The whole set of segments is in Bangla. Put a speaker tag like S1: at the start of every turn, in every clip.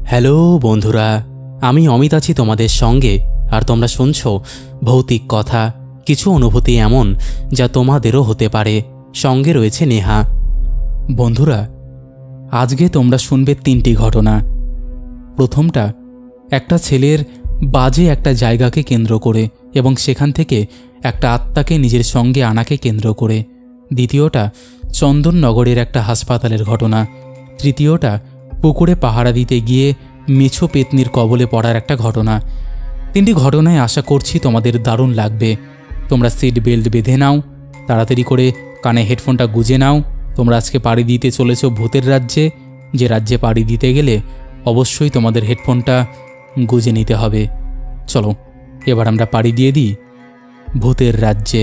S1: হ্যালো বন্ধুরা, আমি অমিত আছি তোমাদের সঙ্গে। আর তোমরা শুনছো ভৌতিক কথা, কিছু অনুভূতি এমন যা তোমাদেরও হতে পারে। সঙ্গে রয়েছে নেহা। বন্ধুরা, আজকে তোমরা শুনবে 3টি ঘটনা। প্রথমটা একটা ছেলের বাজে একটা জায়গাকে কেন্দ্র করে এবং সেখান থেকে একটা আত্মাকে নিজের সঙ্গে আনাকে কেন্দ্র করে। দ্বিতীয়টা চন্দননগরের একটা হাসপাতালের ঘটনা। তৃতীয়টা পুকুরে পাহারা দিতে গিয়ে মেছো পেতনির কবলে পড়ার একটা ঘটনা। 3টি ঘটনায় আশা করছি তোমাদের দারুণ লাগবে। তোমরা সিট বেল্ট বেঁধে নাও, তাড়াতাড়ি করে কানে হেডফোনটা গুজে নাও। তোমরা আজকে পাড়ি দিতে চলেছ ভূতের রাজ্যে, যে রাজ্যে পাড়ি দিতে গেলে অবশ্যই তোমাদের হেডফোনটা গুজে নিতে হবে। চলো এবার আমরা পাড়ি দিয়ে দিই ভূতের রাজ্যে।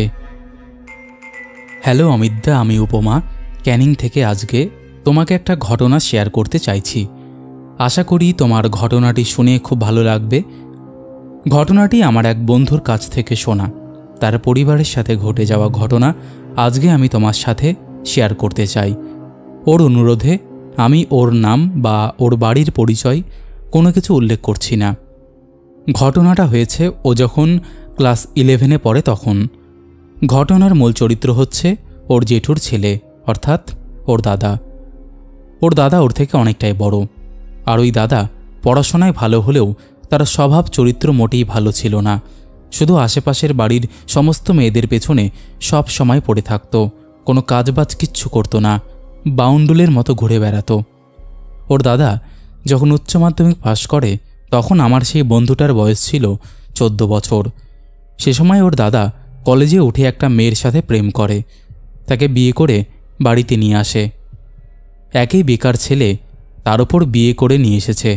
S1: হ্যালো অমিতদা, আমি উপমা ক্যানিং থেকে আজকে তোমাকে একটা ঘটনা শেয়ার করতে চাইছি। আশা করি তোমার ঘটনাটি শুনে খুব ভালো লাগবে। ঘটনাটি আমার এক বন্ধুর কাছ থেকে শোনা, তার পরিবারের সাথে ঘটে যাওয়া ঘটনা আজকে আমি তোমার সাথে শেয়ার করতে চাই। ওর অনুরোধে আমি ওর নাম বা ওর বাড়ির পরিচয় কোনো কিছু উল্লেখ করছি না। ঘটনাটা হয়েছে ও যখন ক্লাস 11-এ পড়ে তখন। ঘটনার মূল চরিত্র হচ্ছে ওর জেঠুর ছেলে, অর্থাৎ ওর দাদা। ওর দাদা ওর থেকে অনেকটাই বড়। আর ওই দাদা পড়াশোনায় ভালো হলেও তার স্বভাব চরিত্র মোটেই ভালো ছিল না। শুধু আশেপাশের বাড়ির সমস্ত মেয়েদের পেছনে সব সময় পড়ে থাকত, কোনো কাজবাজ কিচ্ছু করতো না, বাউন্ডুলের মতো ঘুরে বেড়াতো। ওর দাদা যখন উচ্চ মাধ্যমিক পাশ করে তখন আমার সেই বন্ধুটার বয়স ছিল 14 বছর। সে সময় ওর দাদা কলেজে উঠে একটা মেয়ের সাথে প্রেম করে, তাকে বিয়ে করে বাড়িতে নিয়ে আসে। একই বেকার ছেলে তার ওপর বিয়ে করে নিয়ে এসেছে।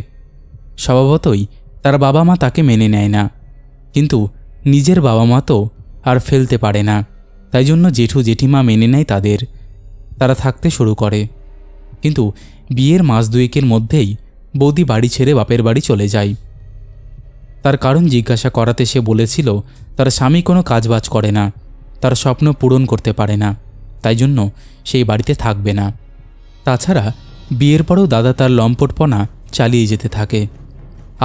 S1: স্বভাবতই তার বাবা মা তাকে মেনে নেয় না, কিন্তু নিজের বাবা মা তো আর ফেলতে পারে না, তাই জন্য জেঠু জেঠিমা মেনে নেয় তাদের। তারা থাকতে শুরু করে, কিন্তু বিয়ের মাস 2-এর মধ্যেই বৌদি বাড়ি ছেড়ে বাপের বাড়ি চলে যায়। তার কারণ জিজ্ঞাসা করাতে সে বলেছিল তার স্বামী কোনো কাজবাজ করে না, তার স্বপ্ন পূরণ করতে পারে না, তাই জন্য সেই বাড়িতে থাকবে না। তাছাড়া বিয়ের পরেও দাদা তার লম্পটপনা চালিয়ে যেতে থাকে।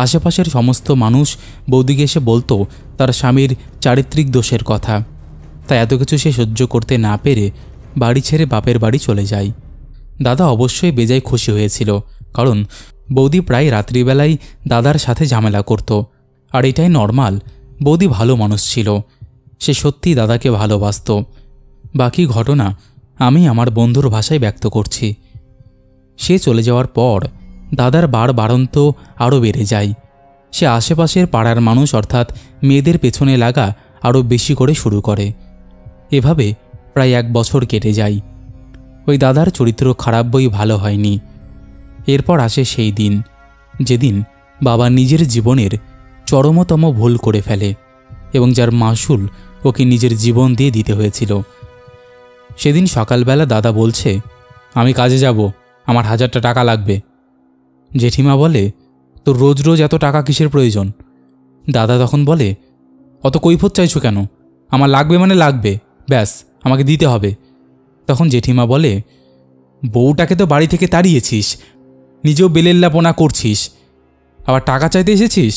S1: আশেপাশের সমস্ত মানুষ বৌদিকে এসে বলতো তার স্বামীর চারিত্রিক দোষের কথা, তাই এত কিছু সে সহ্য করতে না পেরে বাড়ি ছেড়ে বাপের বাড়ি চলে যায়। দাদা অবশ্যই বেজায় খুশি হয়েছিল, কারণ বৌদি প্রায় রাত্রিবেলায় দাদার সাথে ঝামেলা করত। আর এটাই নর্মাল, বৌদি ভালো মানুষ ছিল, সে সত্যিই দাদাকে ভালোবাসত। বাকি ঘটনা আমি আমার বন্ধুর ভাষায় ব্যক্ত করছি। সে চলে যাওয়ার পর দাদার বাড়ন্ত আরও বেড়ে যায়। সে আশেপাশের পাড়ার মানুষ অর্থাৎ মেয়েদের পেছনে লাগা আরও বেশি করে শুরু করে। এভাবে প্রায় 1 বছর কেটে যায়। ওই দাদার চরিত্র খারাপ বই ভালো হয়নি। এরপর আসে সেই দিন যেদিন বাবা নিজের জীবনের চরমতম ভুল করে ফেলে এবং যার মাসুল ওকে নিজের জীবন দিয়ে দিতে হয়েছিল। সেদিন সকালবেলা দাদা বলছে, আমি কাজে যাব, আমার 1000টা টাকা লাগবে। জেঠিমা বলে, তোর রোজ রোজ এত টাকা কিসের প্রয়োজন? দাদা তখন বলে, অত কৈফত চাইছো কেন? আমার লাগবে মানে লাগবে, ব্যাস, আমাকে দিতে হবে। তখন জেঠিমা বলে, বউটাকে তো বাড়ি থেকে তাড়িয়েছিস, নিজেও বেলেল্লাপনা করছিস, আবার টাকা চাইতে এসেছিস?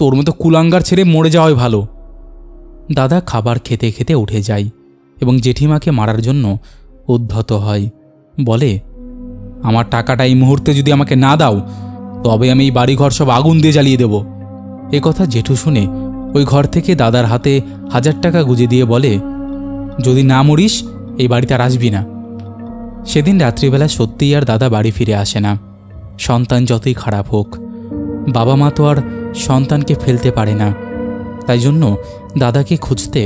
S1: তোর মতো কুলাঙ্গার ছেড়ে মরে যাওয়াই ভালো। দাদা খাবার খেতে খেতে উঠে যায় এবং জেঠিমাকে মারার জন্য উদ্ধত হয়। বলে, আমার টাকাটা এই মুহূর্তে যদি আমাকে না দাও তবে আমি এই বাড়িঘর সব আগুন দিয়ে জ্বালিয়ে দেব। এ কথা জেঠু শুনে ওই ঘর থেকে দাদার হাতে 1000 টাকা গুজে দিয়ে বলে, যদি না মরিস এই বাড়িতে আর আসবি না। সেদিন রাত্রিবেলা সত্যিই আর দাদা বাড়ি ফিরে আসে না। সন্তান যতই খারাপ হোক, বাবা মা তো আর সন্তানকে ফেলতে পারে না। তাই জন্য দাদাকে খুঁজতে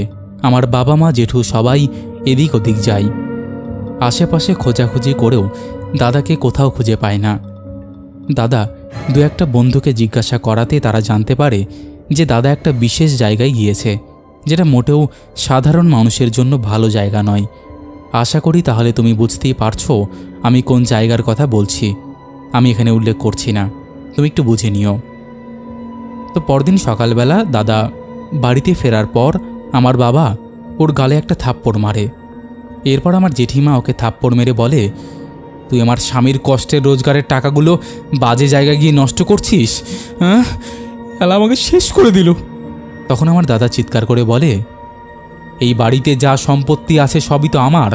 S1: আমার বাবা মা জেঠু সবাই এদিক ওদিক যায়। আশেপাশে খোঁজাখুঁজি করেও দাদাকে কোথাও খুঁজে পায় না। দাদা 2-1টা বন্ধুকে জিজ্ঞাসা করাতে তারা জানতে পারে যে দাদা একটা বিশেষ জায়গায় গিয়েছে, যেটা মোটেও সাধারণ মানুষের জন্য ভালো জায়গা নয়। আশা করি তাহলে তুমি বুঝতেই পারছো আমি কোন জায়গার কথা বলছি। আমি এখানে উল্লেখ করছি না, তুমি একটু বুঝে নিও। তো পরদিন সকালবেলা দাদা বাড়িতে ফেরার পর আমার বাবা ওর গালে একটা থাপ্পড় মারে। এরপর আমার জেঠিমা ওকে থাপ্পড় মেরে বলে, তুই আমার স্বামীর কষ্টের রোজগারের টাকাগুলো বাজে জায়গায় গিয়ে নষ্ট করছিস। হ্যাঁ, এলা আমাকে শেষ করে দিল। তখন আমার দাদা চিৎকার করে বলে, এই বাড়িতে যা সম্পত্তি আছে সবই তো আমার।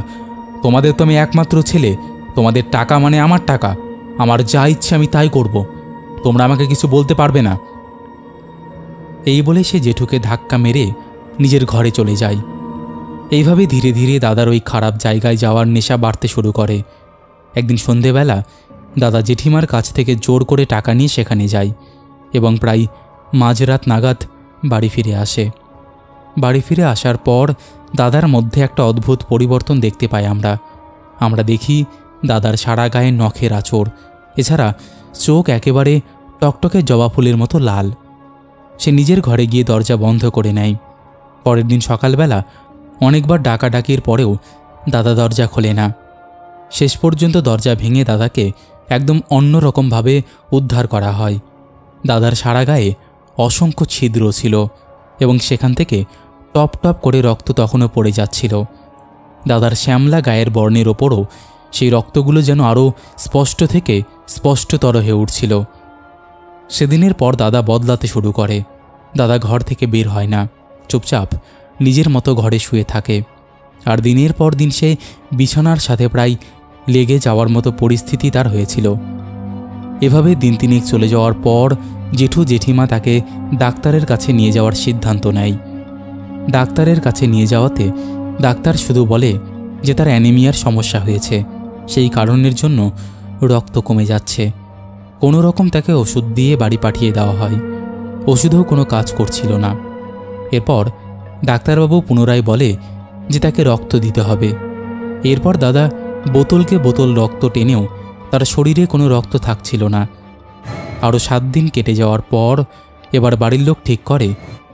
S1: তোমাদের তো আমি একমাত্র ছেলে। তোমাদের টাকা মানে আমার টাকা। আমার যা ইচ্ছে আমি তাই করব। তোমরা আমাকে কিছু বলতে পারবে না। এই বলে সে জেঠুকে ধাক্কা মেরে নিজের ঘরে চলে যায়। এইভাবে ধীরে ধীরে দাদার ওই খারাপ জায়গায় যাওয়ার নেশা বাড়তে শুরু করে। একদিন সন্ধেবেলা দাদা জেঠিমার কাছ থেকে জোর করে টাকা নিয়ে সেখানে যায় এবং প্রায় মাঝরাত নাগাদ বাড়ি ফিরে আসে। বাড়ি ফিরে আসার পর দাদার মধ্যে একটা অদ্ভুত পরিবর্তন দেখতে পাই আমরা দেখি দাদার সারা গায়ে নখের আঁচড়, এছাড়া চোখ একেবারে টকটকে জবা ফুলের মতো লাল। সে নিজের ঘরে গিয়ে দরজা বন্ধ করে নেয়। পরের দিন সকালবেলা অনেকবার ডাকাডাকির পরেও দাদা দরজা খোলে না। শেষ পর্যন্ত দরজা ভেঙে দাদাকে একদম অন্যরকমভাবে উদ্ধার করা হয়। দাদার সারা গায়ে অসংখ্য ছিদ্র ছিল এবং সেখান থেকে টপ টপ করে রক্ত তখনও পড়ে যাচ্ছিল। দাদার শ্যামলা গায়ের বর্ণের ওপরও সেই রক্তগুলো যেন আরও স্পষ্ট থেকে স্পষ্টতর হয়ে উঠছিল। সেদিনের পর দাদা বদলাতে শুরু করে। দাদা ঘর থেকে বের হয় না, চুপচাপ নিজের মতো ঘরে শুয়ে থাকে। আর দিনের পর দিন সে বিছানার সাথে প্রায় লেগে যাওয়ার মতো পরিস্থিতি তার হয়েছিল। এভাবে দিন তিনেক চলে যাওয়ার পর জেঠু জেঠিমা তাকে ডাক্তারের কাছে নিয়ে যাওয়ার সিদ্ধান্ত নেয়। ডাক্তারের কাছে নিয়ে যাওয়াতে ডাক্তার শুধু বলে যে তার অ্যানিমিয়ার সমস্যা হয়েছে, সেই কারণের জন্য রক্ত কমে যাচ্ছে। কোনো রকম তাকে ওষুধ দিয়ে বাড়ি পাঠিয়ে দেওয়া হয়। ওষুধেও কোনো কাজ করছিল না। এরপর ডাক্তারবাবু পুনরায় বলে যে তাকে রক্ত দিতে হবে। এরপর দাদা বোতলকে বোতল রক্ত টেনেও তার শরীরে কোনো রক্ত থাকছিল না। আরও 7 দিন কেটে যাওয়ার পর এবার বাড়ির লোক ঠিক করে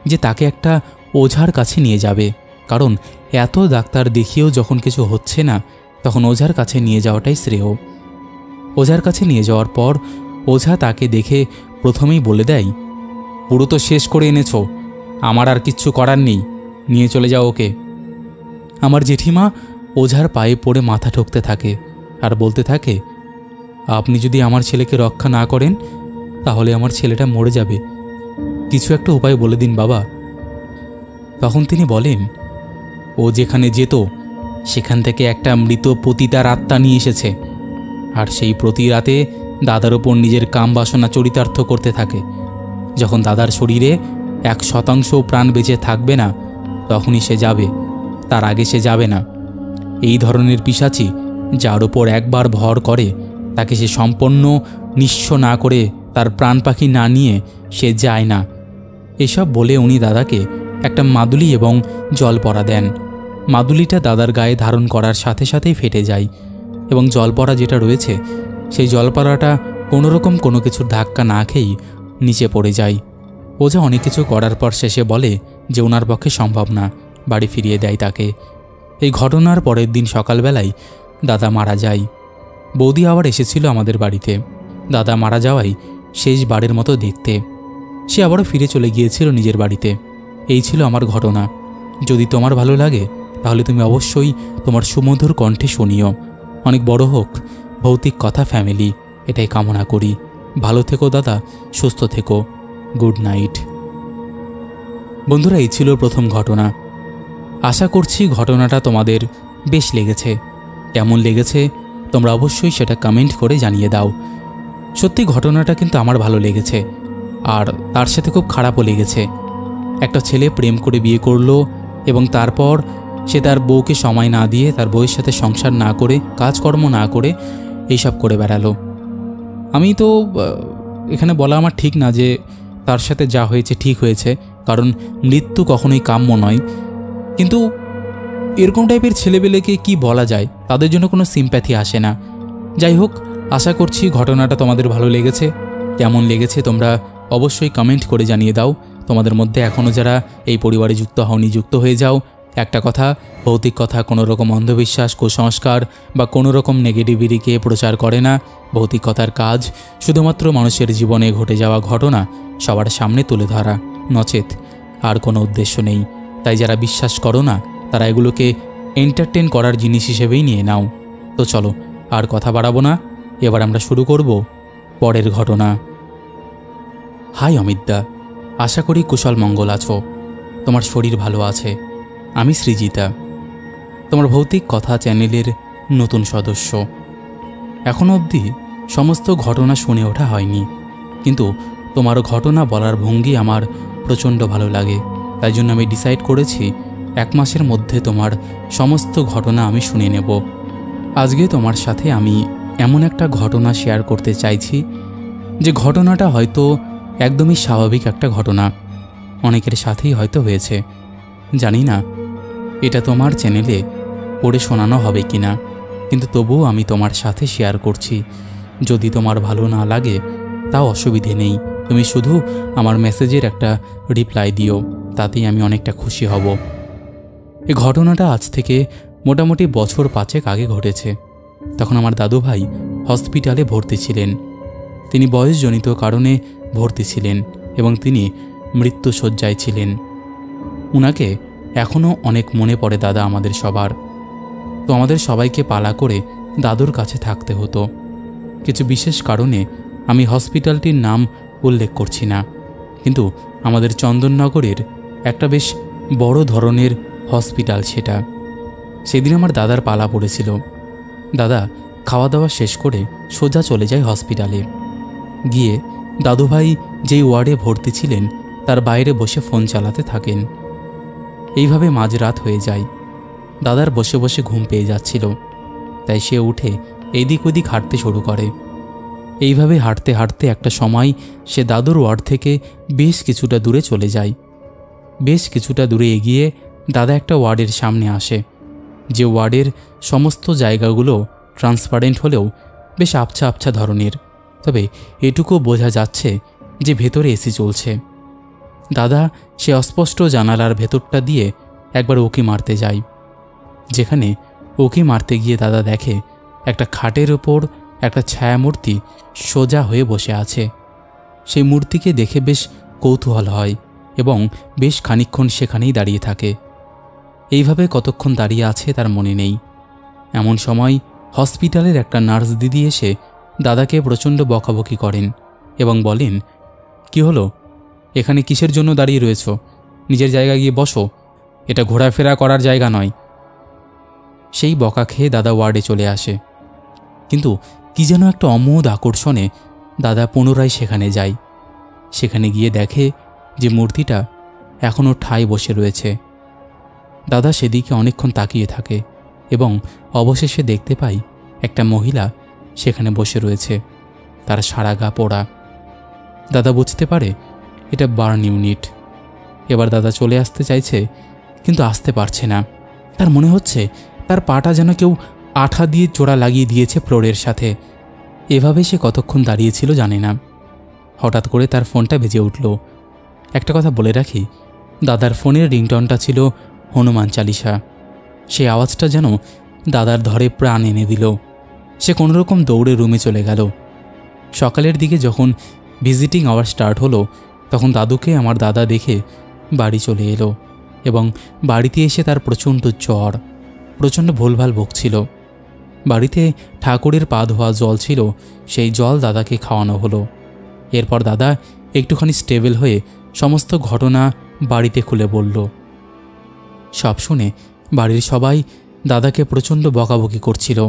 S1: যে তাকে একটা ওঝার কাছে নিয়ে যাবে, কারণ এত ডাক্তার দেখিয়েও যখন কিছু হচ্ছে না তখন ওঝার কাছে নিয়ে যাওয়াটাই শ্রেয়। ওঝার কাছে নিয়ে যাওয়ার পর ওঝা তাকে দেখে প্রথমেই বলে দেয়, পুরো তো শেষ করে এনেছো, আমার আর কিচ্ছু করার নেই, নিয়ে চলে যাও ওকে। আমার জেঠিমা ওঝার পায়ে পড়ে মাথা ঠুকতে থাকে আর বলতে থাকে, আপনি যদি আমার ছেলেকে রক্ষা না করেন তাহলে আমার ছেলেটা মরে যাবে, কিছু একটা উপায় বলে দিন বাবা। তখন তিনি বলেন, ও যেখানে যেত সেখান থেকে একটা মৃত পতিতার আত্মা নিয়ে এসেছে, আর সেই প্রতি রাতে দাদার ওপর নিজের কাম বাসনা চরিতার্থ করতে থাকে। যখন দাদার শরীরে 1% প্রাণ বেঁচে থাকবে না তখনই সে যাবে, তার আগে সে যাবে না। এই ধরনের পিশাচি যার ওপর একবার ভর করে তাকে সে সম্পন্ন নিঃস্ব না করে, তার প্রাণ পাখি না নিয়ে সে যায় না। এসব বলে উনি দাদাকে একটা মাদুলি এবং জলপরা দেন। মাদুলিটা দাদার গায়ে ধারণ করার সাথে সাথেই ফেটে যায় এবং জলপরা যেটা রয়েছে সেই জলপরাটা কোনোরকম কোনো কিছুর ধাক্কা না খেয়েই নিচে পড়ে যায়। ওঝা অনেক কিছু করার পর শেষে বলে যে ওনার পক্ষে সম্ভব না, বাড়ি ফিরিয়ে দেয় তাকে। এই ঘটনার পরের দিন সকালবেলায় দাদা মারা যায়। বৌদি আবার এসেছিল আমাদের বাড়িতে। দাদা মারা যাওয়াই শেষবারের মতো দেখতে সে আবারও ফিরে চলে গিয়েছিল নিজের বাড়িতে। এই ছিল আমার ঘটনা। যদি তোমার ভালো লাগে তাহলে তুমি অবশ্যই তোমার সুমধুর কণ্ঠে শুনিও। অনেক বড় হোক ভৌতিক কথা ফ্যামিলি, এটাই কামনা করি। ভালো থেকো দাদা, সুস্থ থেকো। Good night. বন্ধুরা, এই ছিল প্রথম ঘটনা। আশা করছি ঘটনাটা তোমাদের বেশ লেগেছে। কেমন লেগেছে তোমরা অবশ্যই সেটা কমেন্ট করে জানিয়ে দাও। সত্যি ঘটনাটা কিন্তু আমার ভালো লেগেছে, আর তার সাথে খুব খারাপও লেগেছে। একটা ছেলে প্রেম করে বিয়ে করলো এবং তারপর সে তার বউকে সময় না দিয়ে, তার বউয়ের সাথে সংসার না করে, কাজকর্ম না করে এইসব করে বেড়ালো। আমি তো এখানে বলা আমার ঠিক না যে তার সাথে যা হয়েছে ঠিক হয়েছে, কারণ মৃত্যু কখনোই কাম্য নয়। কিন্তু এরকম টাইপের ছেলেবেলেকে কি বলা যায়, তাদের জন্য কোনো সিম্প্যাথি আসে না। যাই হোক, আশা করছি ঘটনাটা তোমাদের ভালো লেগেছে। কেমন লেগেছে তোমরা অবশ্যই কমেন্ট করে জানিয়ে দাও। তোমাদের মধ্যে এখনও যারা এই পরিবারে যুক্ত হওনি, যুক্ত হয়ে যাও। একটা কথা, ভৌতিক কথা কোনো রকম অন্ধবিশ্বাস, কুসংস্কার বা কোনো রকম নেগেটিভিটিকে প্রচার করে না। ভৌতিক কথার কাজ শুধুমাত্র মানুষের জীবনে ঘটে যাওয়া ঘটনা সবার সামনে তুলে ধরা, নচেত আর কোনো উদ্দেশ্য নেই। তাই যারা বিশ্বাস করো না তারা এগুলোকে এন্টারটেন করার জিনিস হিসেবেই নিয়ে নাও। তো চলো, আর কথা বাড়াবো না, এবার আমরা শুরু করব পরের ঘটনা। হাই অমিতদা, আশা করি কুশল মঙ্গল আছো, তোমার শরীর ভালো আছে। আমি সৃজিতা, তোমার ভৌতিক কথা চ্যানেলের নতুন সদস্য। এখনও অবধি সমস্ত ঘটনা শুনে ওঠা হয়নি, কিন্তু তোমার ঘটনা বলার ভঙ্গি আমার প্রচণ্ড ভালো লাগে। তাই জন্য আমি ডিসাইড করেছি 1 মাসের মধ্যে তোমার সমস্ত ঘটনা আমি শুনে নেব। আজকে তোমার সাথে আমি এমন একটা ঘটনা শেয়ার করতে চাইছি যে ঘটনাটা হয়তো একদমই স্বাভাবিক একটা ঘটনা, অনেকের সাথেই হয়তো হয়েছে। জানি না এটা তোমার চ্যানেলে পড়ে শোনানো হবে কি না, কিন্তু তবুও আমি তোমার সাথে শেয়ার করছি। যদি তোমার ভালো না লাগে তাও অসুবিধে নেই, তুমি শুধু আমার মেসেজের একটা রিপ্লাই দিও, তাতেই আমি অনেকটা খুশি হব। এই ঘটনাটা আজ থেকে মোটামুটি বছর 5 আগে ঘটেছে। তখন আমার দাদু ভাই হসপিটালে ভর্তি ছিলেন। তিনি বয়সজনিত কারণে ভর্তি ছিলেন এবং তিনি মৃত্যুশয্যায় ছিলেন। উনাকে এখনও অনেক মনে পড়ে দাদা আমাদের সবার। তো আমাদের সবাইকে পালা করে দাদুর কাছে থাকতে হতো। কিছু বিশেষ কারণে আমি হসপিটালটির নাম উল্লেখ করছি না, কিন্তু আমাদের চন্দননগরের একটা বেশ বড় ধরনের হসপিটাল সেটা। সেদিন আমার দাদার পালা পড়েছিল। দাদা খাওয়া দাওয়া শেষ করে সোজা চলে যায় হসপিটালে। গিয়ে দাদুভাই যেই ওয়ার্ডে ভর্তি ছিলেন তার বাইরে বসে ফোন চালাতে থাকেন। এইভাবে মাঝরাত হয়ে যায়। দাদার বসে বসে ঘুম পেয়ে যাচ্ছিল, তাই সে উঠে এদিক ওদিক হাঁটতে শুরু করে। এইভাবে হাঁটতে হাঁটতে একটা সময় সে দাদুর ওয়ার্ড থেকে বেশ কিছুটা দূরে চলে যায়। বেশ কিছুটা দূরে এগিয়ে দাদা একটা ওয়ার্ডের সামনে আসে, যে ওয়ার্ডের সমস্ত জায়গাগুলো ট্রান্সপারেন্ট হলেও বেশ আবছা আবছা ধরনের, তবে এটুকু বোঝা যাচ্ছে যে ভেতরে এসি চলছে। দাদা সে অস্পষ্ট জানালার ভেতরটা দিয়ে একবার উঁকি মারতে যায়। যেখানে উঁকি মারতে গিয়ে দাদা দেখে একটা খাটের ওপর একটা ছায়ামূর্তি সোজা হয়ে বসে আছে। সেই মূর্তিকে দেখে বেশ কৌতূহল হয় এবং বেশ খানিকক্ষণ সেখানেই দাঁড়িয়ে থাকে। এইভাবে কতক্ষণ দাঁড়িয়ে আছে তার মনে নেই। এমন সময় হসপিটালের একটা নার্স দিদি এসে দাদাকে প্রচণ্ড বকাবকি করেন এবং বলেন, কি হলো, এখানে কিসের জন্য দাঁড়িয়ে রয়েছ? নিজের জায়গায় গিয়ে বসো, এটা ঘোরাফেরা করার জায়গা নয়। সেই বকা খেয়ে দাদা ওয়ার্ডে চলে আসে। কিন্তু কি যেন একটা অমোঘ আকর্ষণে দাদা পুনরায় সেখানে যায়। সেখানে গিয়ে দেখে যে মূর্তিটা এখনও ঠায় বসে রয়েছে। দাদা সেদিকে অনেকক্ষণ তাকিয়ে থাকে এবং অবশেষে দেখতে পাই একটা মহিলা সেখানে বসে রয়েছে, তার সারা গা পোড়া। দাদা বুঝতে পারে এটা বার্ন ইউনিট। এবার দাদা চলে আসতে চাইছে, কিন্তু আসতে পারছে না। তার মনে হচ্ছে তার পাটা যেন কেউ আঠা দিয়ে জোড়া লাগিয়ে দিয়েছে ফ্লোরের সাথে। এভাবে সে কতক্ষণ দাঁড়িয়েছিল জানে না। হঠাৎ করে তার ফোনটা বেজে উঠল। একটা কথা বলে রাখি, দাদার ফোনের রিংটনটা ছিল হনুমান চালিসা। সেই আওয়াজটা যেন দাদার ধরে প্রাণ এনে দিল। সে কোনোরকম দৌড়ে রুমে চলে গেল। সকালের দিকে যখন ভিজিটিং আওয়ার স্টার্ট হলো, তখন দাদুকে আমার দাদা দেখে বাড়ি চলে এলো এবং বাড়িতে এসে তার প্রচণ্ড জ্বর, প্রচণ্ড ভুলভাল বকছিল। বাড়িতে ঠাকুরের পা ধোয়া জল ছিল, সেই জল দাদাকে খাওয়ানো হলো। এরপর দাদা একটুখানি স্টেবল হয়ে সমস্ত ঘটনা বাড়িতে খুলে বলল। সব শুনে বাড়ির সবাই দাদাকে প্রচণ্ড বকাবকি করছিল।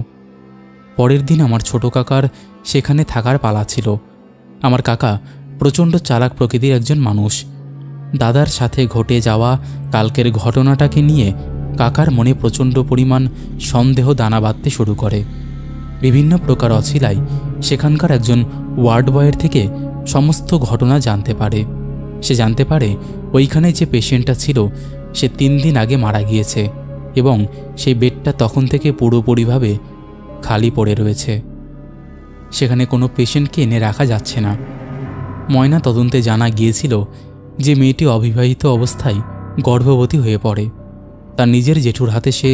S1: পরের দিন আমার ছোট কাকার সেখানে থাকার পালা ছিল। আমার কাকা প্রচণ্ড চালাক প্রকৃতির একজন মানুষ। দাদার সাথে ঘটে যাওয়া কালকের ঘটনাটাকে নিয়ে কাকার মনে প্রচণ্ড পরিমাণ সন্দেহ দানা বাঁধতে শুরু করে। বিভিন্ন প্রকার অছিলায় সেখানকার একজন ওয়ার্ড বয়ের থেকে সমস্ত ঘটনা জানতে পারে। সে জানতে পারে ওইখানে যে পেশেন্টটা ছিল সে 3 দিন আগে মারা গিয়েছে এবং সেই বেডটা তখন থেকে পুরোপুরিভাবে খালি পড়ে রয়েছে। সেখানে কোনো পেশেন্টকে এনে রাখা যাচ্ছে না। ময়না তদন্তে জানা গিয়েছিল যে মেয়েটি অবিবাহিত অবস্থায় গর্ভবতী হয়ে পড়ে। তার নিজের জেঠুর হাতে সে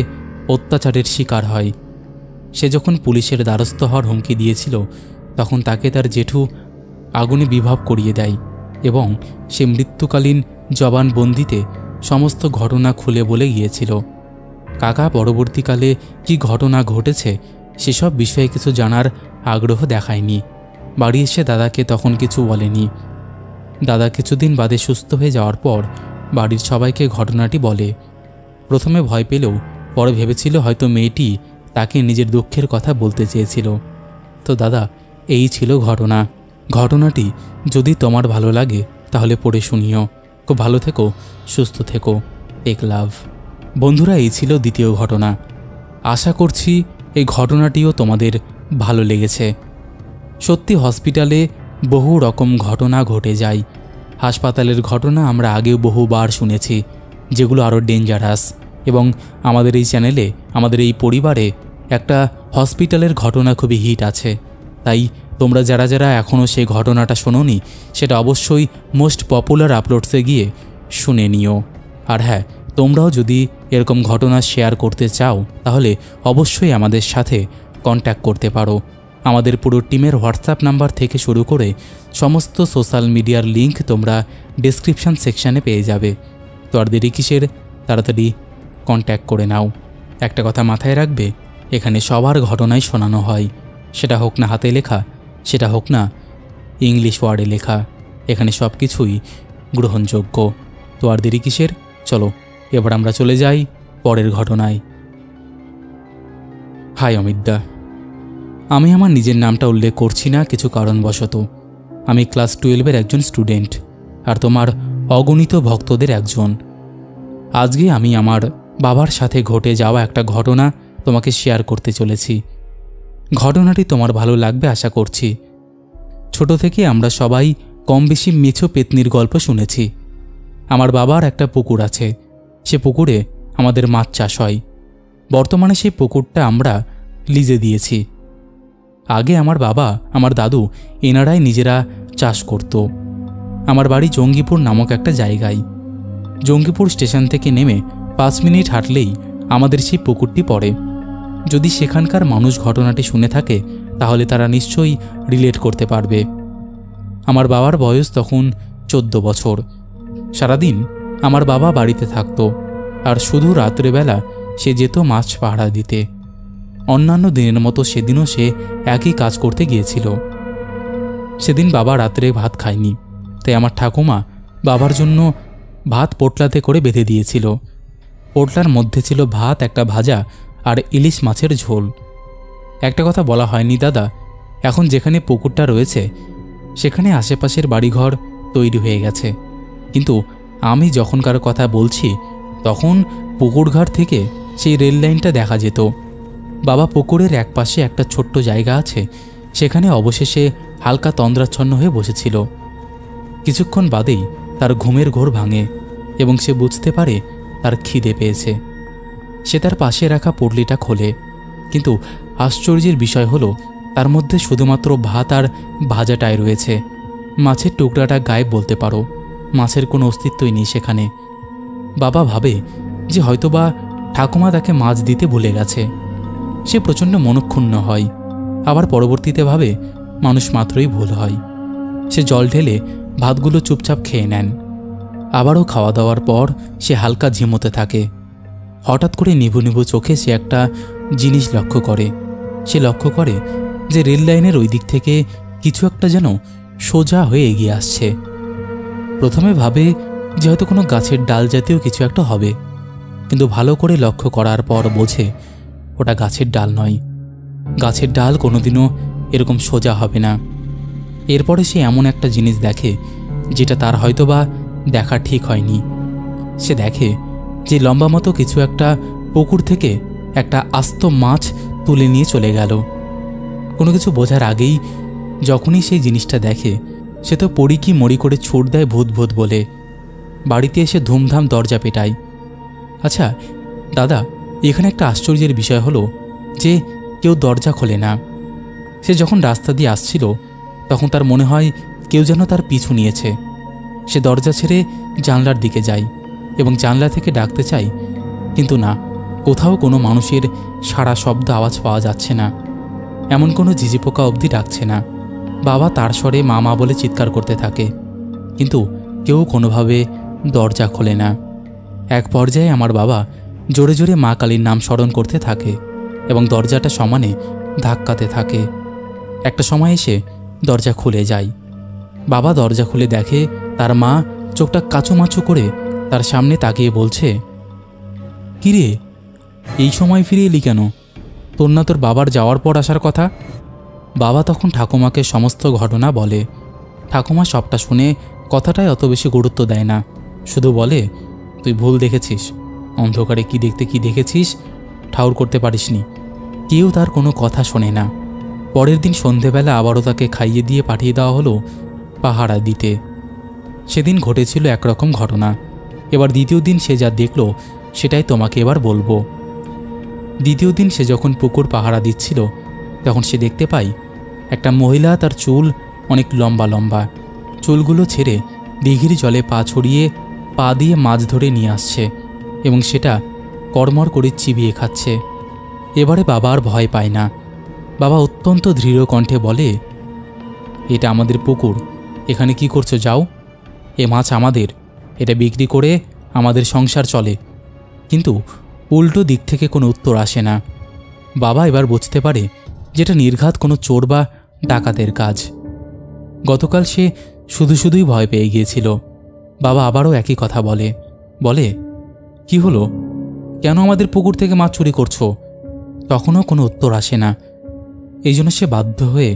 S1: অত্যাচারের শিকার হয়। সে যখন পুলিশের দ্বারস্থ হওয়ার হুমকি দিয়েছিল, তখন তাকে তার জেঠু আগুনে বিভব করিয়ে দেয় এবং সে মৃত্যুকালীন জবানবন্দিতে সমস্ত ঘটনা খুলে বলে গিয়েছিল। কাকা পরবর্তীকালে কি ঘটনা ঘটেছে সেসব বিষয়ে কিছু জানার আগ্রহ দেখায়নি। বাড়ি এসে দাদাকে তখন কিছু বলেনি। দাদা কিছুদিন বাদে সুস্থ হয়ে যাওয়ার পর বাড়ির সবাইকে ঘটনাটি বলে। প্রথমে ভয় পেলেও পরে ভেবেছিল হয়তো মেয়েটি তাকে নিজের দুঃখের কথা বলতে চেয়েছিল। তো দাদা, এই ছিল ঘটনা। ঘটনাটি যদি তোমার ভালো লাগে তাহলে পড়ে শুনিও। খুব ভালো থেকো, সুস্থ থেকো, টেক লাভ। বন্ধুরা, এই ছিল দ্বিতীয় ঘটনা। আশা করছি এই ঘটনাটিও তোমাদের ভালো লেগেছে। সত্যি হসপিটালে বহু রকম ঘটনা ঘটে যায়। হাসপাতালের ঘটনা আমরা আগেও বহুবার শুনেছি, যেগুলো আরও ডেঞ্জারাস। এবং আমাদের এই চ্যানেলে, আমাদের এই পরিবারে একটা হসপিটালের ঘটনা খুবই হিট আছে। তাই তোমরা যারা যারা এখনও সেই ঘটনাটা শোনোনি, সেটা অবশ্যই মোস্ট পপুলার আপলোডসে গিয়ে শুনে নিও। আর হ্যাঁ, তোমরাও যদি এরকম ঘটনা শেয়ার করতে চাও তাহলে অবশ্যই আমাদের সাথে কন্ট্যাক্ট করতে পারো। আমাদের পুরো টিমের হোয়াটসঅ্যাপ নাম্বার থেকে শুরু করে সমস্ত সোশ্যাল মিডিয়ার লিঙ্ক তোমরা ডেসক্রিপশান সেকশানে পেয়ে যাবে। তো আর দেরি কিসের, তাড়াতাড়ি কন্ট্যাক্ট করে নাও। একটা কথা মাথায় রাখবে, এখানে সবার ঘটনাই শোনানো হয়, সেটা হোক না হাতে লেখা, সেটা হোক না ইংলিশ ওয়ার্ডে লেখা, এখানে সব কিছুই গ্রহণযোগ্য। তো আর দেরি কিসের, চলো এবার আমরা চলে যাই পরের ঘটনায়। হাই অমিতদা, আমি আমার নিজের নামটা উল্লেখ করছি না কিছু কারণবশত। আমি ক্লাস 12-এর একজন স্টুডেন্ট, আর তোমার অগণিত ভক্তদের একজন। আজকে আমি আমার বাবার সাথে ঘটে যাওয়া একটা ঘটনা তোমাকে শেয়ার করতে চলেছি। ঘটনাটি তোমার ভালো লাগবে আশা করছি। ছোট থেকে আমরা সবাই কম বেশি মেছো পেতনির গল্প শুনেছি। আমার বাবার একটা পুকুর আছে, সে পুকুরে আমাদের মাছ চাষ হয়। বর্তমানে সেই পুকুরটা আমরা লিজে দিয়েছি। আগে আমার বাবা, আমার দাদু এনারাই নিজেরা চাষ করত। আমার বাড়ি জঙ্গিপুর নামক একটা জায়গায়। জঙ্গিপুর স্টেশন থেকে নেমে 5 মিনিট হাঁটলেই আমাদের সেই পুকুরটি পড়ে। যদি সেখানকার মানুষ ঘটনাটি শুনে থাকে তাহলে তারা নিশ্চয়ই রিলেট করতে পারবে। আমার বাবার বয়স তখন 14 বছর। সারাদিন আমার বাবা বাড়িতে থাকত, আর শুধু রাত্রেবেলা সে যেত মাছ পাহারা দিতে। অন্যান্য দিনের মতো সেদিনও সে একই কাজ করতে গিয়েছিল। সেদিন বাবা রাত্রে ভাত খায়নি, তাই আমার ঠাকুমা বাবার জন্য ভাত পোটলাতে করে বেঁধে দিয়েছিল। পোটলার মধ্যে ছিল ভাত, একটা ভাজা আর ইলিশ মাছের ঝোল। একটা কথা বলা হয়নি দাদা, এখন যেখানে পুকুরটা রয়েছে সেখানে আশেপাশের বাড়িঘর তৈরি হয়ে গেছে, কিন্তু আমি যখনকার কথা বলছি তখন পুকুরঘাট থেকে সেই রেল লাইনটা দেখা যেত। বাবা পুকুরের একপাশে একটা ছোট্ট জায়গা আছে, সেখানে অবশেষে হালকা তন্দ্রাচ্ছন্ন হয়ে বসেছিল। কিছুক্ষণ বাদেই তার ঘুমের ঘোর ভাঙে এবং সে বুঝতে পারে তার খিদে পেয়েছে। সে তার পাশে রাখা পুটলিটা খোলে, কিন্তু আশ্চর্যের বিষয় হলো তার মধ্যে শুধুমাত্র ভাত আর ভাজাটাই রয়েছে। মাছের টুকরাটা গায়েব বলতে পারো, মাছের কোনো অস্তিত্বই নেই সেখানে। বাবা ভাবে যে হয়তোবা ঠাকুমা তাকে মাছ দিতে ভুলে গেছে। সে প্রচণ্ড মনক্ষুণ্ণ হয়, আবার পরবর্তীতে ভাবে মানুষ মাত্রই ভুল হয়। সে জল ঢেলে ভাতগুলো চুপচাপ খেয়ে নেন। আবারও খাওয়া দাওয়ার পর সে হালকা ঝিমোতে থাকে। হঠাৎ করে নিভু নিভু চোখে সে একটা জিনিস লক্ষ্য করে। সে লক্ষ্য করে যে রেল লাইনের ওই দিক থেকে কিছু একটা যেন সোজা হয়ে এগিয়ে আসছে। প্রথমে ভাবে যে হয়তো কোনো গাছের ডাল জাতীয় কিছু একটা হবে, কিন্তু ভালো করে লক্ষ্য করার পর বোঝে ওটা গাছের ডাল নয়। গাছের ডাল কোনোদিনও এরকম সোজা হবে না। এরপরে সে এমন একটা জিনিস দেখে যেটা তার হয়তোবা দেখা ঠিক হয়নি। সে দেখে যে লম্বা মতো কিছু একটা পুকুর থেকে একটা আস্ত মাছ তুলে নিয়ে চলে গেল। কোনো কিছু বোঝার আগেই যখনই সেই জিনিসটা দেখে সে তো পড়ি কি মরি করে ছুট দেয় ভূত ভূত বলে। বাড়িতে এসে ধুমধাম দরজা পেটায়। আচ্ছা দাদা, এখানে একটা আশ্চর্যের বিষয় হলো যে কেউ দরজা খোলে না। সে যখন রাস্তা দিয়ে আসছিল তখন তার মনে হয় কেউ যেন তার পিছু নিয়েছে। সে দরজা ছেড়ে জানলার দিকে যায় এবং জানলা থেকে ডাকতে চায়, কিন্তু না, কোথাও কোনো মানুষের সারা শব্দ আওয়াজ পাওয়া যাচ্ছে না। এমন কোনো ঝিঝি পোকা অবধি ডাকছে না। বাবা তার স্বরে মা মা বলে চিৎকার করতে থাকে, কিন্তু কেউ কোনোভাবে দরজা খোলে না। এক পর্যায়ে আমার বাবা জোরে জোরে মা কালীর নাম স্মরণ করতে থাকে এবং দরজাটা সমানে ধাক্কাতে থাকে। একটা সময় এসে দরজা খুলে যায়। বাবা দরজা খুলে দেখে তার মা চোখটা কাচুমাচু করে তার সামনে তাকিয়ে বলছে, কিরে, এই সময় ফিরে এলি কেন? তোর না তোর বাবার যাওয়ার পর আসার কথা? বাবা তখন ঠাকুমাকে সমস্ত ঘটনা বলে। ঠাকুমা সবটা শুনে কথাটায় অত বেশি গুরুত্ব দেয় না, শুধু বলে, তুই ভুল দেখেছিস। অন্ধকারে কি দেখেছিস ঠাউর করতে পারিসনি। কেউ তার কোনো কথা শোনে না। পরের দিন সন্ধেবেলা আবারও তাকে খাইয়ে দিয়ে পাঠিয়ে দেওয়া হলো পাহারা দিতে। সেদিন ঘটেছিল একরকম ঘটনা। এবার দ্বিতীয় দিন সে যা দেখল সেটাই তোমাকে এবার বলবো। দ্বিতীয় দিন সে যখন পুকুর পাহারা দিচ্ছিল তখন সে দেখতে পায় একটা মহিলা তার চুল অনেক লম্বা লম্বা, চুলগুলো ছেড়ে দিঘির জলে পা ছড়িয়ে পা দিয়ে মাছ ধরে নিয়ে আসছে এবং সেটা কড়মড় করে চিবিয়ে খাচ্ছে। এবারে বাবা আর ভয় পায় না। বাবা অত্যন্ত দৃঢ় কণ্ঠে বলে, এটা আমাদের পুকুর, এখানে কি করছো যাও। এ মাছ আমাদের, এটা বিক্রি করে আমাদের সংসার চলে। কিন্তু উল্টো দিক থেকে কোনো উত্তর আসে না। বাবা এবার বুঝতে পারে যেটা নির্ঘাত কোনো চোর বা ডাকাতের কাজ। গতকাল সে শুধুই ভয় পেয়ে গিয়েছিল। বাবা আবারও একই কথা বলে, কি হলো, কেন আমাদের পুকুর থেকে মাছ চুরি করছো? তখনও কোনো উত্তর আসে না। এই জন্য সে বাধ্য হয়ে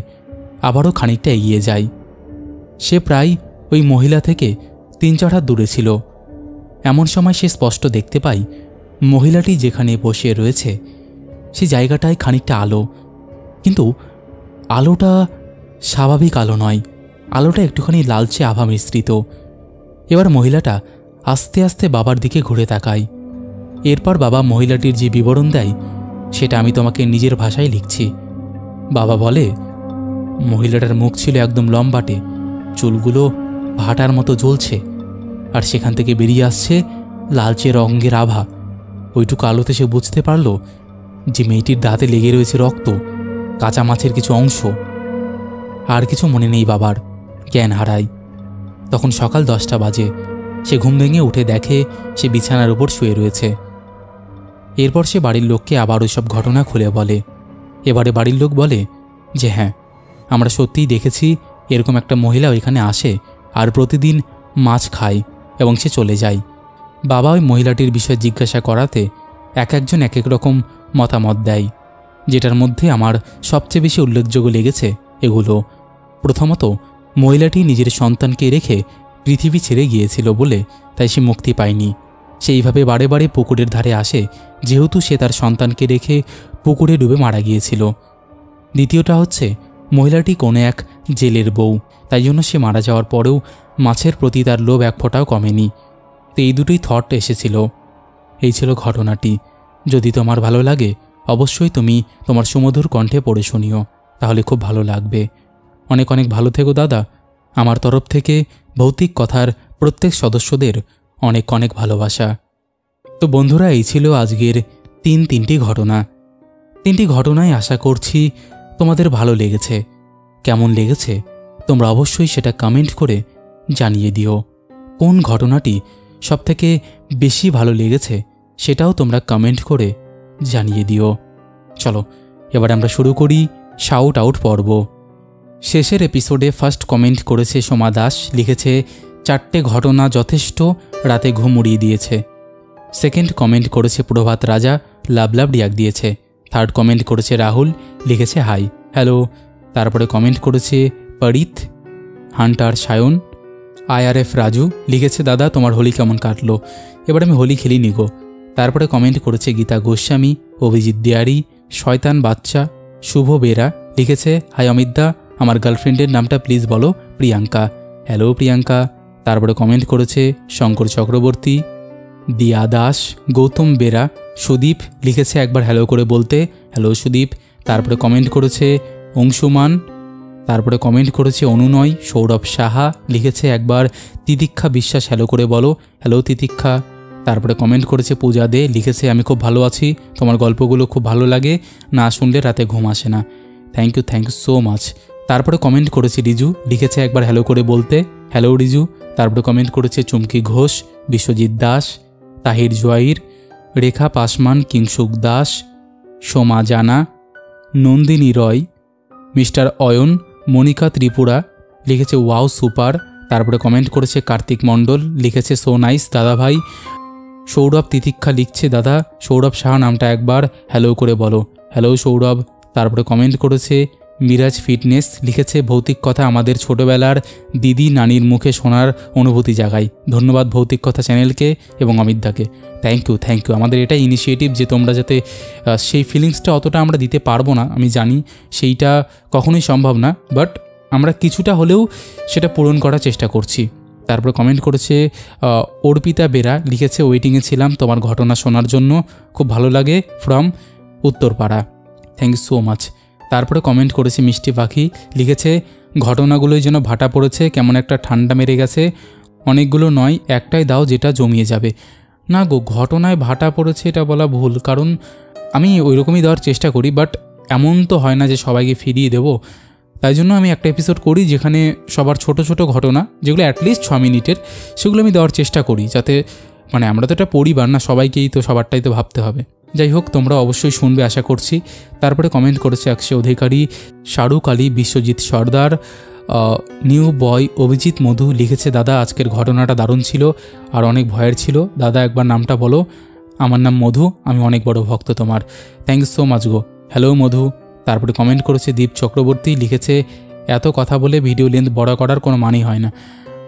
S1: আবারও খানিকটা এগিয়ে যায়। সে প্রায় ওই মহিলা থেকে 3-4 হাত দূরে ছিল। এমন সময় সে স্পষ্ট দেখতে পায় মহিলাটি যেখানে বসে রয়েছে সে জায়গাটায় খানিকটা আলো, কিন্তু আলোটা স্বাভাবিক আলো নয়, আলোটা একটুখানি লালচে আভা মিশ্রিত। এবার মহিলাটা আস্তে আস্তে বাবার দিকে ঘুরে তাকায়। এরপর বাবা মহিলাটির যে বিবরণ দেয় সেটা আমি তোমাকে নিজের ভাষায় লিখছি। বাবা বলে, মহিলাটার মুখ ছিল একদম লম্বাটে, চুলগুলো ভাটার মতো জ্বলছে, আর সেখান থেকে বেরিয়ে আসছে লালচে রঙের আভা। ওইটুকু আলোতে সে বুঝতে পারল যে মেয়েটির দাঁতে লেগে রয়েছে রক্ত, কাঁচা মাছের কিছু অংশ। আর কিছু মনে নেই বাবার, জ্ঞান হারায়। তখন সকাল 10টা বাজে। সে ঘুম ভেঙে উঠে দেখে সে বিছানার উপর শুয়ে রয়েছে। এরপর সে বাড়ির লোককে আবার ওই সব ঘটনা খুলে বলে। এবারে বাড়ির লোক বলে যে হ্যাঁ, আমরা সত্যিই দেখেছি এরকম একটা মহিলা ওইখানে আসে আর প্রতিদিন মাছ খায় এবং সে চলে যায়। বাবা ওই মহিলাটির বিষয়ে জিজ্ঞাসা করাতে একজন এক এক রকম মতামত দেয়, যেটার মধ্যে আমার সবচেয়ে বেশি উল্লেখযোগ্য লেগেছে এগুলো। প্রথমত, মহিলাটি নিজের সন্তানকে রেখে পৃথিবী ছেড়ে গিয়েছিল বলে তাই সে মুক্তি পায়নি। সেইভাবে বারে বারে পুকুরের ধারে আসে যেহেতু সে তার সন্তানকে রেখে পুকুরে ডুবে মারা গিয়েছিল। দ্বিতীয়টা হচ্ছে, মহিলাটি কোনো এক জেলের বউ, তাই জন্য সে মারা যাওয়ার পরেও মাছের প্রতি তার লোভ এক ফোঁটাও কমেনি। তো এই দুটোই থট এসেছিল। এই ছিল ঘটনাটি। যদি তোমার ভালো লাগে অবশ্যই তুমি তোমার সুমধুর কণ্ঠে পড়ে শুনিও, তাহলে খুব ভালো লাগবে। অনেক অনেক ভালো থেকো দাদা। আমার তরফ থেকে ভৌতিক কথার প্রত্যেক সদস্যদের অনেক অনেক ভালোবাসা। তো বন্ধুরা, এই ছিল আজকের তিনটি ঘটনা। 3টি ঘটনায় আশা করছি তোমাদের ভালো লেগেছে। কেমন লেগেছে তোমরা অবশ্যই সেটা কমেন্ট করে জানিয়ে দিও। কোন ঘটনাটি সবথেকে বেশি ভালো লেগেছে সেটাও তোমরা কমেন্ট করে জানিয়ে দিও। চলো এবার আমরা শুরু করি শাউট আউট পর্ব। শেষের এপিসোডে ফার্স্ট কমেন্ট করেছে সোমা দাস, লিখেছে 4টে ঘটনা যথেষ্ট, রাতে ঘুম উড়িয়ে দিয়েছে। সেকেন্ড কমেন্ট করেছে প্রভাত রাজা, লাভ রিয়াক দিয়েছে। থার্ড কমেন্ট করেছে রাহুল, লিখেছে হাই হ্যালো। তারপরে কমেন্ট করেছে পরিত, হান্টার সায়ন, IRF রাজু, লিখেছে দাদা তোমার হোলি কেমন কাটলো? এবার আমি হোলি খেলিনি গো। তারপরে কমেন্ট করেছে গীতা গোস্বামী, অভিজিৎ দিয়ারি, শয়তান বাচ্চা, শুভ বেরা, লিখেছে হাই অমিতদা, আমার গার্লফ্রেন্ডের নামটা প্লিজ বলো, প্রিয়াঙ্কা। হ্যালো প্রিয়াঙ্কা। তারপরে কমেন্ট করেছে শঙ্কর চক্রবর্তী, দিয়া দাস, গৌতম বেরা, সুদীপ, লিখেছে একবার হ্যালো করে বলতে, হ্যালো সুদীপ। তারপরে কমেন্ট করেছে অংশুমান। তারপরে কমেন্ট করেছে অনুনয়, সৌরভ সাহা, লিখেছে একবার তিতিক্ষা বিশ্বাস হ্যালো করে বলো, হ্যালো তিতিক্ষা। তারপরে কমেন্ট করেছে পূজা দে, লিখেছে আমি খুব ভালো আছি, তোমার গল্পগুলো খুব ভালো লাগে, না শুনলে রাতে ঘুম আসে না। Thank you so much. তারপরে কমেন্ট করেছে রিজু, লিখেছে একবার হ্যালো করে বলতে, হ্যালো রিজু। তারপরে কমেন্ট করেছে চুমকি ঘোষ, বিশ্বজিৎ দাস, তাহির জোয়াইর, রেখা পাসমান, কিংসুক দাস, সোমা জানা, নন্দিনী রয়, মিস্টার অয়ন, মনিকা ত্রিপুরা লিখেছে ওয়াও সুপার। তারপরে কমেন্ট করেছে কার্তিক মণ্ডল, লিখেছে সো নাইস দাদা ভাই। সৌরভ তিতিক্ষা লিখছে দাদা সৌরভ সাহা নামটা একবার হ্যালো করে বলো। হ্যালো সৌরভ। তারপরে কমেন্ট করেছে মিরাজ ফিটনেস, লিখেছে ভৌতিক কথা আমাদের ছোটোবেলার দিদি নানির মুখে শোনার অনুভূতি জাগায়। ধন্যবাদ ভৌতিক কথা চ্যানেলকে এবং অমিতদাকে। Thank you. আমাদের এটাই ইনিশিয়েটিভ যে তোমরা যাতে সেই ফিলিংসটা অতটা আমরা দিতে পারবো না, আমি জানি সেইটা কখনোই সম্ভব না, বাট আমরা কিছুটা হলেও সেটা পূরণ করার চেষ্টা করছি। তারপরে কমেন্ট করেছে অর্পিতা বেরা, লিখেছে ওয়েটিংয়ে ছিলাম তোমার ঘটনা শোনার জন্য, খুব ভালো লাগে, from Uttarpara. Thank you so much. তারপরে কমেন্ট করেছে মিষ্টি পাখি, লিখেছে ঘটনাগুলোই যেন ভাটা পড়েছে, কেমন একটা ঠান্ডা মেরে গেছে, অনেকগুলো নয় একটাই দাও যেটা জমিয়ে যাবে। না গো, ঘটনায় ভাটা পড়েছে এটা বলা ভুল, কারণ আমি ওই রকমই দেওয়ার চেষ্টা করি, বাট এমন তো হয় না যে সবাইকে ফিরিয়ে দেবো। তাই জন্য আমি একটা এপিসোড করি যেখানে সবার ছোট ছোট ঘটনা, যেগুলো অ্যাটলিস্ট 6 মিনিটের, সেগুলো আমি দেওয়ার চেষ্টা করি, যাতে আমরা তো একটা পরিবার না, সবাইকেই তো সবারটাই তো ভাবতে হবে। যাই হোক, তোমরা অবশ্যই শুনবে আশা করছি। তারপরে কমেন্ট করেছে অক্ষয় অধিকারী, শাহরুখ আলী, বিশ্বজিৎ সর্দার, নিউ বয়, অভিজিৎ মধু, লিখেছে দাদা আজকের ঘটনাটা দারুণ ছিল আর অনেক ভয়ের ছিল। দাদা একবার নামটা বলো। আমার নাম মধু, আমি অনেক বড় ভক্ত তোমার। থ্যাংক ইউ সো মাচ গো। হ্যালো মধু। তারপরে কমেন্ট করেছে দীপ চক্রবর্তী, লিখেছে এত কথা বলে ভিডিও লেন্থ বড় করার কোনো মানেই হয় না।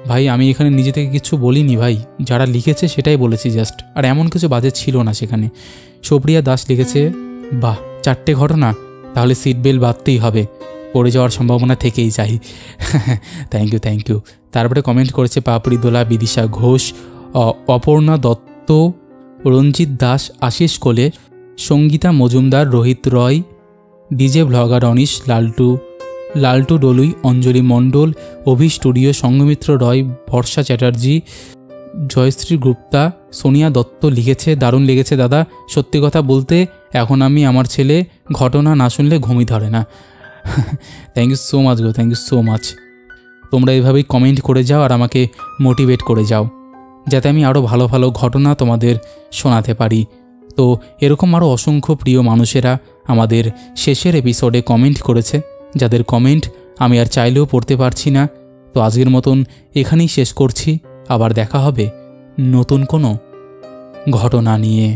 S1: ভাই আমি এখানে নিজে থেকে কিছু বলিনি ভাই, যারা লিখেছে সেটাই বলেছি জাস্ট, আর এমন কিছু বাজে ছিল না সেখানে। সুপ্রিয়া দাস লিখেছে বাহ 4টে ঘটনা, তাহলে সিট বেল্ট বাঁধতেই হবে, পড়ে যাওয়ার সম্ভাবনা থেকেই যায়। Thank you. তারপরে কমেন্ট করেছে পাপড়ি দোলা, বিদিশা ঘোষ, অপর্ণা দত্ত, রঞ্জিত দাস, আশিস কোলে, সঙ্গীতা মজুমদার, রোহিত রয়, ডিজে ব্লগার অনিশ, লালটু ডলুই, অঞ্জলি মণ্ডল, অভি স্টুডিও, সঙ্গমিত্র রয়, বর্ষা চ্যাটার্জি, জয়শ্রী গুপ্তা, সোনিয়া দত্ত লিখেছে দারুণ লেগেছে দাদা, সত্যি কথা বলতে এখন আমি আমার ছেলে ঘটনা না শুনলে ঘুমই ধরে না। থ্যাংক ইউ সো মাচ গো, থ্যাংক ইউ সো মাচ। তোমরা এভাবেই কমেন্ট করে যাও আর আমাকে মোটিভেট করে যাও, যাতে আমি আরও ভালো ভালো ঘটনা তোমাদের শোনাতে পারি। তো এরকম আরও অসংখ্য প্রিয় মানুষেরা আমাদের শেষের এপিসোডে কমেন্ট করেছে, যাদের কমেন্ট আমি আর চাইলেও পড়তে পারছি না। তো আজকের মতন এখানেই শেষ করছি, আবার দেখা হবে নতুন কোনো ঘটনা নিয়ে।